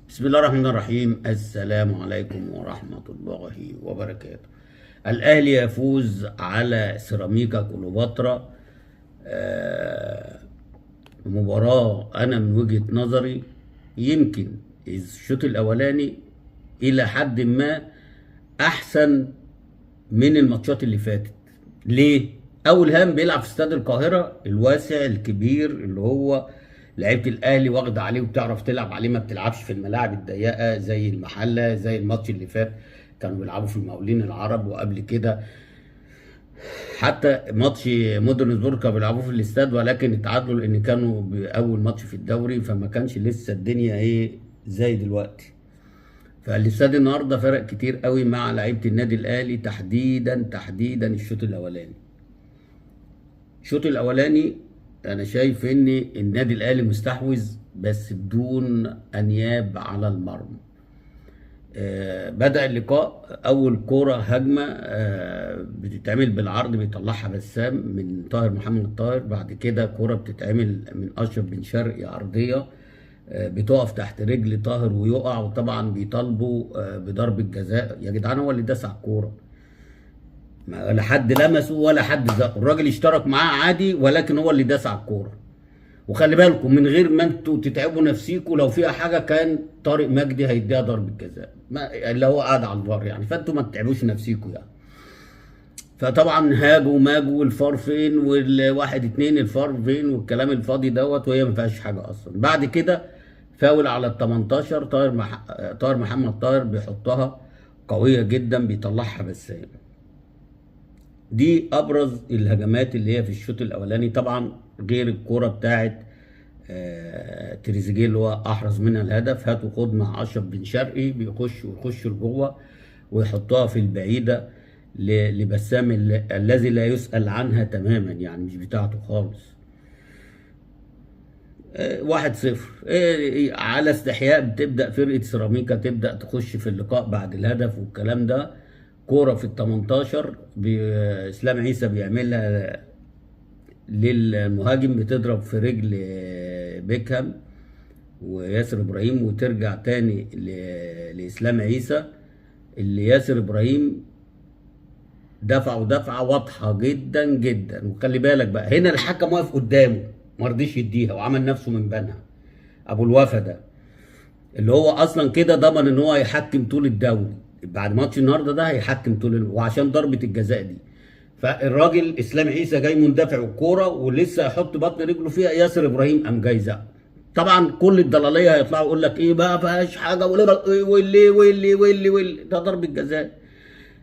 بسم الله الرحمن الرحيم. السلام عليكم ورحمة الله وبركاته. الأهلي يفوز على سيراميكا كليوباترا. مباراة أنا من وجهة نظري يمكن الشوط الأولاني إلى حد ما أحسن من الماتشات اللي فاتت. ليه؟ أول هام بيلعب في استاد القاهرة الواسع الكبير اللي هو لعيبه الاهلي واخده عليه وبتعرف تلعب عليه، ما بتلعبش في الملاعب الضيقه زي المحله، زي الماتش اللي فات كانوا بيلعبوا في المقاولين العرب، وقبل كده حتى ماتش مودرن سبورت كانوا بيلعبوه في الاستاد ولكن اتعادلوا لان كانوا باول ماتش في الدوري، فما كانش لسه الدنيا زي دلوقتي. فالاستاد النهارده فرق كتير قوي مع لعيبه النادي الاهلي، تحديدا الشوط الاولاني. الشوط الاولاني انا شايف ان النادي الاهلي مستحوذ بس بدون انياب على المرمى. بدأ اللقاء اول كوره هجمه بتتعمل بالعرض بيطلعها بسام من طاهر محمد طاهر، بعد كده كوره بتتعمل من اشرف بن شرقي عرضيه بتقف تحت رجل طاهر ويقع، وطبعا بيطالبوا بضربه جزاء. يا جدعان هو اللي داس على الكوره، لا حد لمسه ولا حد زقه، الراجل اشترك معاه عادي ولكن هو اللي داس على الكوره. وخلي بالكم من غير ما انتوا تتعبوا نفسيكم، لو فيها حاجه كان طارق مجدي هيديها ضربه جزاء، اللي هو قاعد على الفار يعني، فانتوا ما تتعبوش نفسيكم يعني. فطبعا هاجوا ماجوا الفار فين والواحد اتنين الفار فين والكلام الفاضي دوت، وهي ما فيهاش حاجه اصلا. بعد كده فاول على ال 18 طاهر محمد طاهر بيحطها قويه جدا بيطلعها بسام. دي ابرز الهجمات اللي هي في الشوط الاولاني، طبعا غير الكوره بتاعت تريزيجيه اللي هو احرز منها الهدف. هات وخد مع اشرف بن شرقي ويخش لجوه ويحطها في البعيده لبسام الذي لا يسأل عنها تماما، يعني مش بتاعته خالص. 1-0 على استحياء بتبدأ فرقة سيراميكا تبدأ تخش في اللقاء بعد الهدف والكلام ده. كورة في ال 18 اسلام عيسى بيعملها للمهاجم، بتضرب في رجل بيكهام وياسر ابراهيم وترجع تاني لاسلام عيسى، اللي ياسر ابراهيم دفعه واضحه جدا جدا. وخلي بالك بقى هنا الحكم واقف قدامه ما رضيش يديها وعمل نفسه من بنها. ابو الوفا ده اللي هو اصلا كده ضمن ان هو هيحكم طول الدوري بعد ماتش النهارده، ده هيحكم طول وعشان ضربه الجزاء دي. فالراجل اسلام عيسى جاي مندفع الكوره ولسه هيحط بطن رجله فيها، ياسر ابراهيم قام جاي زق. طبعا كل الضلاليه هيطلعوا يقول لك ايه بقى فيهاش حاجه واللي ده ضربه جزاء.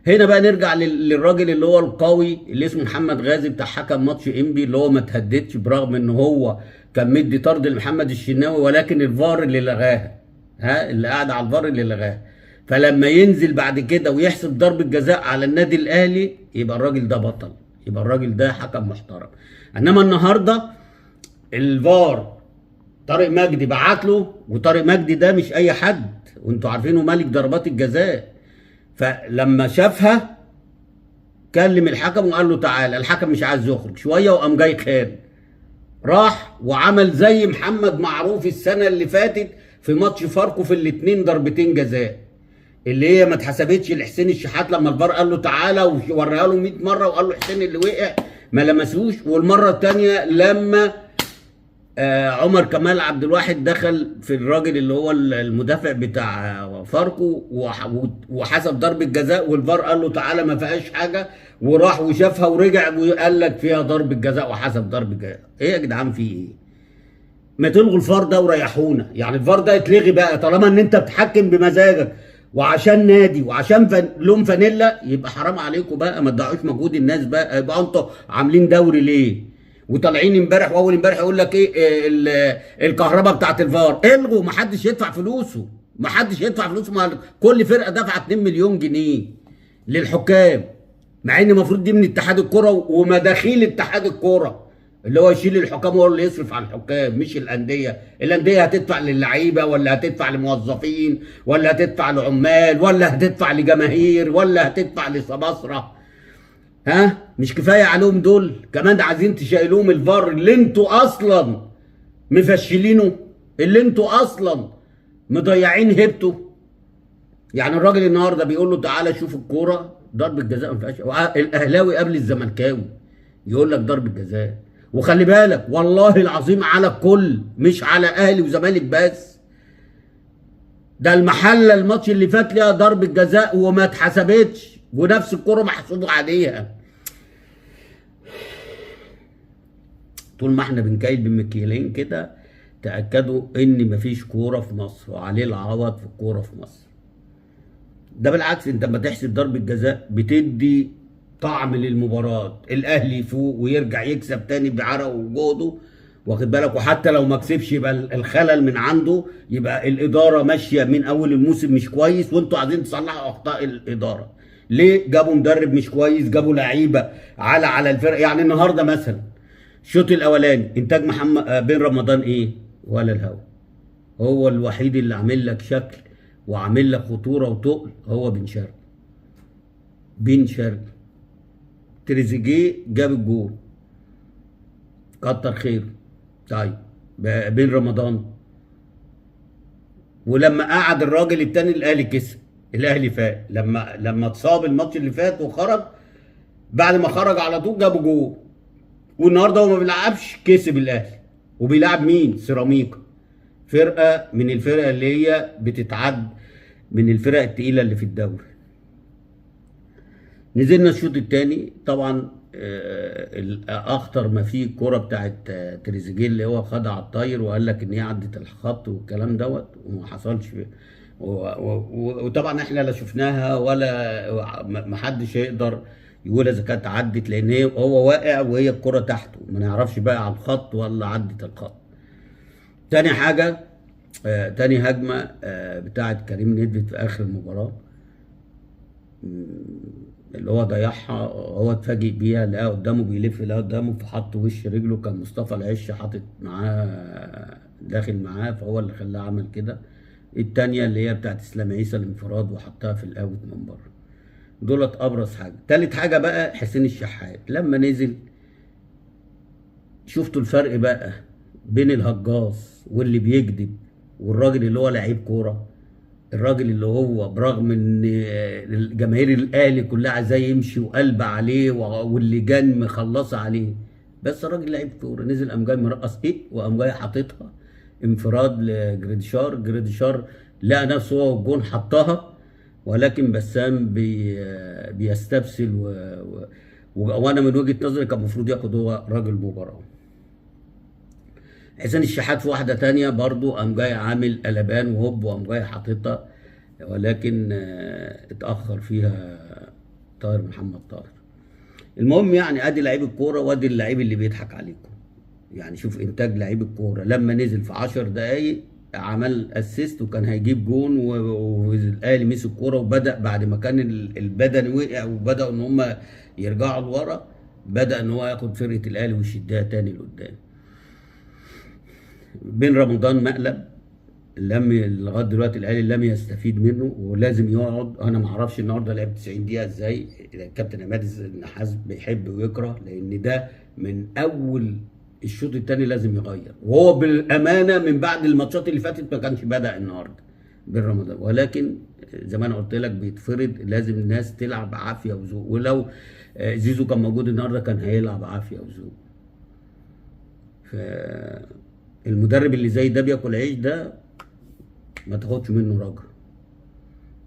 هنا بقى نرجع للراجل اللي هو القوي اللي اسمه محمد غازي بتاع حكم ماتش انبي، اللي هو ما تهددش برغم ان هو كان مدي طرد لمحمد الشناوي، ولكن الفار اللي لغاها، اللي قاعد على الفار اللي لغاها. فلما ينزل بعد كده ويحسب ضربة جزاء على النادي الاهلي يبقى الراجل ده بطل، يبقى الراجل ده حكم محترم. انما النهارده الفار طارق مجدي بعت له، وطارق مجدي ده مش اي حد وانتوا عارفينه ملك ضربات الجزاء. فلما شافها كلم الحكم وقال له تعالى، الحكم مش عايز يخرج شويه وقام جاي خان، راح وعمل زي محمد معروف السنه اللي فاتت في ماتش فاركو في الاتنين ضربتين جزاء اللي هي ما اتحسبتش لحسين الشحات، لما الفار قال له تعالى ووريها له 100 مره وقال له حسين اللي وقع ما لمسوش. والمره الثانيه لما عمر كمال عبد الواحد دخل في الراجل اللي هو المدافع بتاع فاركو وحسب ضربة جزاء، والفار قال له تعالى ما فيهاش حاجة، وراح وشافها ورجع وقال لك فيها ضربة جزاء وحسب ضربة جزاء. ايه يا جدعان في ايه؟ ما تلغوا الفار ده وريحونا، يعني الفار ده يتلغي بقى طالما ان انت بتحكم بمزاجك وعشان نادي وعشان لون فانيلا، يبقى حرام عليكم بقى ما تضيعوش مجهود الناس بقى. يبقى انتوا عاملين دوري ليه؟ وطالعين امبارح واول امبارح يقول لك ايه الكهرباء بتاعت الفار الغوا، ما حدش يدفع فلوسه، ما حدش يدفع فلوسه. كل فرقه دفعت 2 مليون جنيه للحكام، مع ان المفروض دي من اتحاد الكره ومداخيل اتحاد الكره اللي هو يشيل الحكام وهو اللي يصرف على الحكام مش الانديه. الانديه هتدفع للعيبه ولا هتدفع لموظفين ولا هتدفع لعمال ولا هتدفع لجماهير ولا هتدفع لسباسره؟ مش كفايه عليهم دول كمان عايزين تشيلوهم الفار اللي انتوا اصلا مفشلينه، اللي انتوا اصلا مضيعين هيبته. يعني الراجل النهارده بيقول له تعالى شوف الكوره، ضربه جزاء ما فيهاش. الاهلاوي قبل الزملكاوي يقول لك ضربه جزاء. وخلي بالك والله العظيم على الكل، مش على اهلي وزمالك بس. ده المحله الماتش اللي فات ليها ضربه جزاء وما اتحسبتش، ونفس الكوره محسوب عليها. طول ما احنا بنكيل بمكيالين كده، تاكدوا ان مفيش كوره في مصر وعليه العوض في الكوره في مصر. ده بالعكس، انت لما تحسب ضربة جزاء بتدي طعم للمباراة، الاهلي يفوق ويرجع يكسب تاني بعرقه وجهده، واخد بالك. وحتى لو ما كسبش يبقى الخلل من عنده، يبقى الاداره ماشيه من اول الموسم مش كويس، وانتوا عايزين تصلحوا اخطاء الاداره. ليه؟ جابوا مدرب مش كويس، جابوا لعيبه على الفرق. يعني النهارده مثلا الشوط الاولاني انتاج محمد بن رمضان ايه؟ ولا الهوا. هو الوحيد اللي عامل لك شكل وعامل لك خطوره وتقل هو بن شرقي. بن شرقي. تريزيجيه جاب الجول، كتر خيره. طيب بن رمضان، ولما قعد الراجل التاني الاهلي كسب، الاهلي فاق. لما اتصاب الماتش اللي فات وخرج، بعد ما خرج على طول جابوا جول. والنهارده هو ما بيلعبش، كسب الاهلي. وبيلعب مين؟ سيراميكا، فرقه من الفرق اللي هي بتتعد من الفرق التقيله اللي في الدوري. نزلنا الشوط الثاني طبعا، اخطر ما فيه الكوره بتاعت تريزيجيه اللي هو خدها على الطاير وقال لك ان هي عدت الخط والكلام دوت، وما حصلش. وطبعا احنا لا شفناها ولا ما حدش يقدر يقول اذا كانت عدت، لان هو واقع وهي الكوره تحته، ما نعرفش بقى على الخط ولا عدت الخط. تاني حاجه، تاني هجمه بتاعت كريم نيدفيد في اخر المباراه، اللي هو ضيعها. هو اتفاجئ بيها، لقاها قدامه بيلف، لقاها قدامه فحط وش رجله. كان مصطفى العش حاطط معاه، داخل معاه، فهو اللي خلاه عمل كده. التانية اللي هي بتاعت اسلام عيسى الانفراد وحطها في الاوت من بره. دولت ابرز حاجه. تالت حاجه بقى حسين الشحات لما نزل، شفتوا الفرق بقى بين الهجاص واللي بيكذب والراجل اللي هو لعيب كوره. الراجل اللي هو برغم ان الجماهير الاهلي كلها عايزاه يمشي وقلب عليه واللجان مخلصه عليه، بس الراجل لعيب كوره. نزل قام جاي مرقص ايه، وقام جاي حاططها انفراد لجريديشار. جريديشار لقى نفسه هو والجون حطها، ولكن بسام بيستبسل وانا من وجهه نظري كان المفروض ياخد هو راجل مباراه. حسين الشحات في واحده تانية برضو قام جاي عامل قلبان وهوب، وقام جاي حاططها، ولكن اتاخر فيها طاهر محمد طاهر. المهم يعني ادي لعيب الكوره وادي اللعيب اللي بيضحك عليكم. يعني شوف انتاج لعيب الكوره لما نزل في 10 دقايق عمل اسيست وكان هيجيب جون، والاهلي مسك الكوره وبدا بعد ما كان البدني وقع وبداوا ان هم يرجعوا لورا، بدا ان هو ياخد فرقه الاهلي ويشدها تاني لقدام. بن رمضان مقلب لغايه دلوقتي الاهلي لم يستفيد منه ولازم يقعد. انا ما اعرفش النهارده لعب 90 دقيقه ازاي. الكابتن عماد النحاس بيحب ويكره، لان ده من اول الشوط الثاني لازم يغير، وهو بالامانه من بعد الماتشات اللي فاتت ما كانش بدا النهارده بن رمضان. ولكن زي ما انا قلت لك بيتفرض، لازم الناس تلعب عافيه وذوق. ولو زيزو كان موجود النهارده كان هيلعب عافيه وذوق. المدرب اللي زي ده بياكل عيش ده ما تاخدش منه رجل،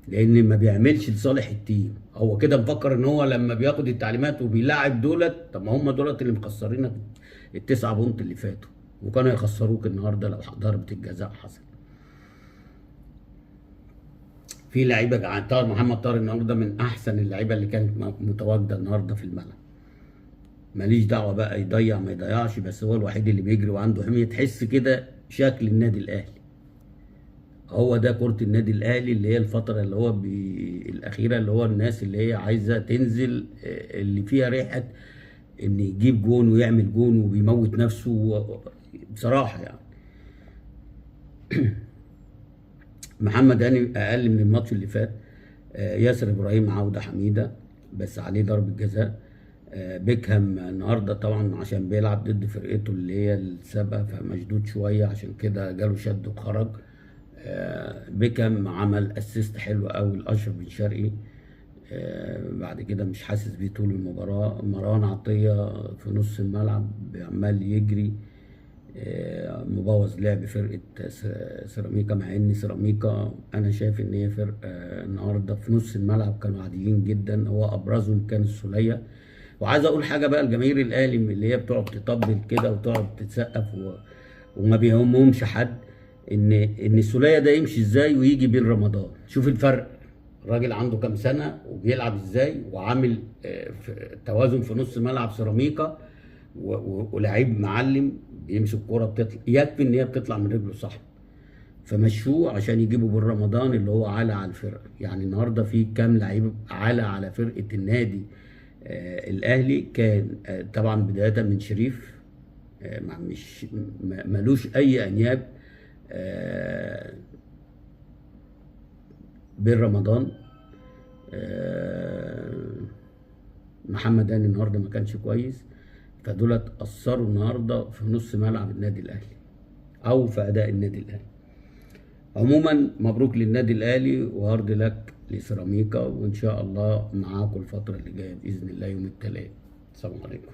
لان ما بيعملش لصالح التيم. هو كده مفكر ان هو لما بياخد التعليمات وبيلاعب دولت، طب ما هم دولت اللي مخسرينك ال9 بونت اللي فاتوا، وكانوا يخسروك النهارده لو ضربه الجزاء حصل. في لعيبه طاهر محمد طاهر النهارده من احسن اللعيبه اللي كانت متواجده النهارده في الملعب. ماليش دعوه بقى يضيع ما يضيعش، بس هو الوحيد اللي بيجري وعنده حميه. تحس كده شكل النادي الاهلي، هو ده كرة النادي الاهلي اللي هي الفترة اللي هو الاخيرة، اللي هو الناس اللي هي عايزة تنزل، اللي فيها ريحة ان يجيب جون ويعمل جون وبيموت نفسه بصراحة يعني. محمد هاني اقل من الماتش اللي فات. ياسر ابراهيم عودة حميدة بس عليه ضربة جزاء. بيكهام النهارده طبعا عشان بيلعب ضد فرقته اللي هي السابقة فمشدود شوية، عشان كده جاله شد وخرج. بيكهام عمل اسيست حلو قوي لاشرف بن شرقي. بعد كده مش حاسس بيه طول المباراه. مروان عطيه في نص الملعب عمال يجري، مبوظ لعب فرقه سيراميكا، مع ان سيراميكا انا شايف ان هي فرقه النهارده في نص الملعب كانوا عاديين جدا، هو ابرزهم كان السوليه. وعايز اقول حاجه بقى لجماهير الاهلي اللي هي بتقعد تطبل كده وتقعد تتسقف وما بيهمهمش حد، ان السوليه ده يمشي ازاي ويجي بين رمضان. شوف الفرق، الراجل عنده كام سنه وبيلعب ازاي وعامل توازن في نص ملعب سيراميكا، ولاعيب معلم بيمسك كوره بتطلع، يكفي ان هي بتطلع من رجله صح. فمشوه عشان يجيبوا بن رمضان اللي هو عالة على الفرقه. يعني النهارده في كام لعيب عالة على فرقه النادي الاهلي. كان طبعا بدايه من شريف، مش ملوش اي انياب، بن رمضان، محمد هاني النهارده ما كانش كويس. فدولت اثروا النهارده في نص ملعب النادي الاهلي او في اداء النادي الاهلي. عموما مبروك للنادي الاهلي وهارد لك لسيراميكا، وان شاء الله معاكم الفتره اللي جايه باذن الله يوم الثلاث. السلام عليكم.